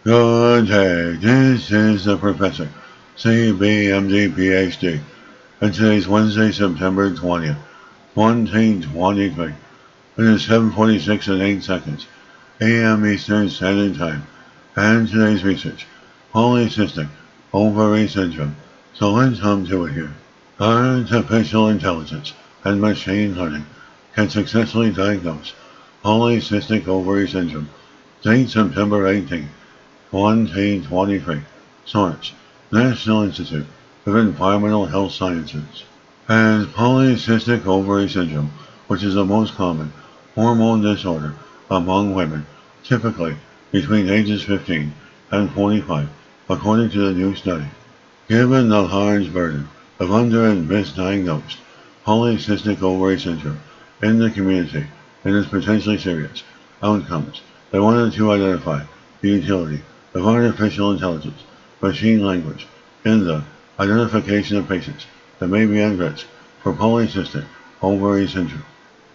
Good day, this is the Professor, CBMD PhD, and today's Wednesday, September 20th, 2023. It is 7:46 and 8 seconds, AM Eastern Standard Time, and today's research, polycystic ovary syndrome. So let's come to it here. Artificial intelligence and machine learning can successfully diagnose polycystic ovary syndrome. Date September 18th. 2023. Source: National Institute of Environmental Health Sciences. As polycystic ovary syndrome, which is the most common hormone disorder among women, typically between ages 15 and 45, according to the new study. Given the large burden of under and misdiagnosed polycystic ovary syndrome in the community and its potentially serious outcomes, they wanted to identify the utility of artificial intelligence, machine language, in the identification of patients that may be at risk for polycystic ovary syndrome.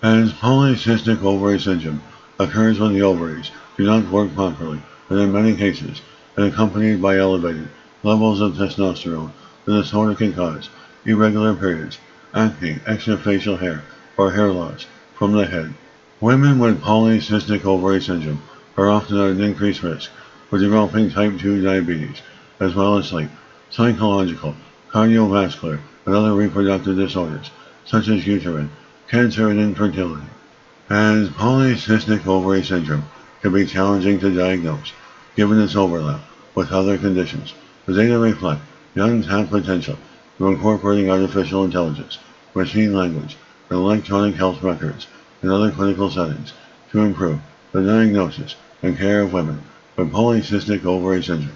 As polycystic ovary syndrome occurs when the ovaries do not work properly and in many cases is accompanied by elevated levels of testosterone, the disorder can cause irregular periods, acne, extra facial hair, or hair loss from the head. Women with polycystic ovary syndrome are often at an increased risk for developing type 2 diabetes, as well as sleep, psychological, cardiovascular, and other reproductive disorders, such as uterine cancer and infertility. As polycystic ovary syndrome can be challenging to diagnose, given its overlap with other conditions, the data reflect the untapped potential of incorporating artificial intelligence, machine language, and electronic health records in other clinical settings to improve the diagnosis and care of women with polycystic ovary syndrome.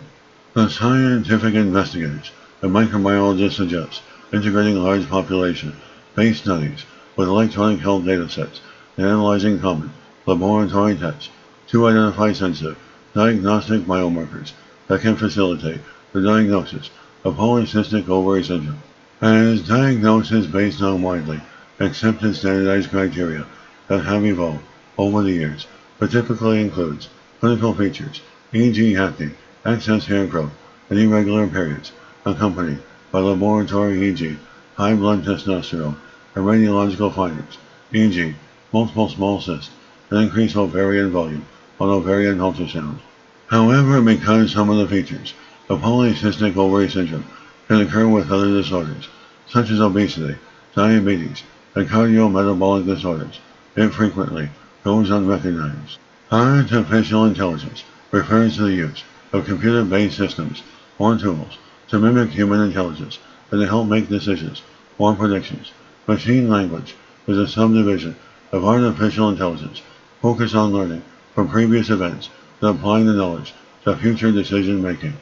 The scientific investigators and microbiologists suggest integrating large population-based studies with electronic health datasets and analyzing common laboratory tests to identify sensitive diagnostic biomarkers that can facilitate the diagnosis of polycystic ovary syndrome. As diagnosis based on widely accepted standardized criteria that have evolved over the years, but typically includes clinical features, e.g. acne, excess hair growth, and irregular periods, accompanied by laboratory e.g. high blood testosterone, and radiological findings, e.g. multiple small cysts, and increased ovarian volume on ovarian ultrasound. However, because some of the features of polycystic ovary syndrome can occur with other disorders, such as obesity, diabetes, and cardiometabolic disorders, it frequently goes unrecognized. Artificial intelligence refers to the use of computer-based systems or tools to mimic human intelligence and to help make decisions or predictions. Machine language is a subdivision of artificial intelligence focused on learning from previous events and applying the knowledge to future decision making.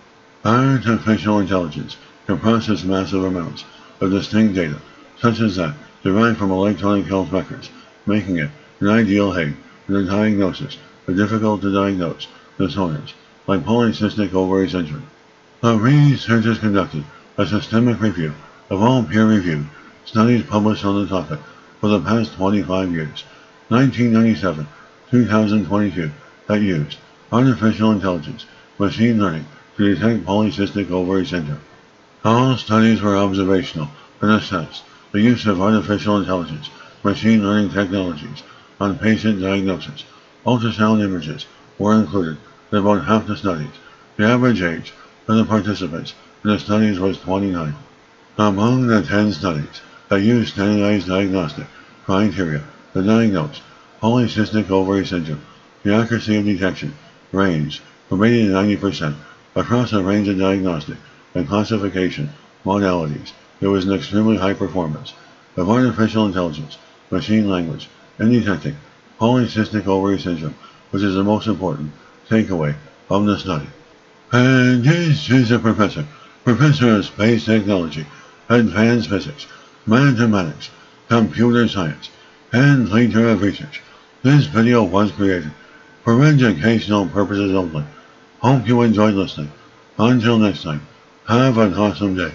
Artificial intelligence can process massive amounts of distinct data, such as that derived from electronic health records, making it an ideal aid in the diagnosis of difficult to diagnose disorders like polycystic ovary syndrome. The researchers conducted a systemic review of all peer-reviewed studies published on the topic for the past 25 years, 1997, 2022, that used artificial intelligence, machine learning to detect polycystic ovary syndrome. All studies were observational and assessed the use of artificial intelligence, machine learning technologies on patient diagnosis. Ultrasound images were included in about half the studies. The average age of the participants in the studies was 29. Among the 10 studies that used standardized diagnostic criteria to diagnose polycystic ovary syndrome, the accuracy of detection ranged from 80 to 90% across a range of diagnostic and classification modalities. There was an extremely high performance of artificial intelligence, machine language, in detecting polycystic ovary syndrome, which is the most important takeaway of the study. And this is a professor of space technology, advanced physics, mathematics, computer science, and leader of research. This video was created for educational purposes only. Hope you enjoyed listening. Until next time, have an awesome day.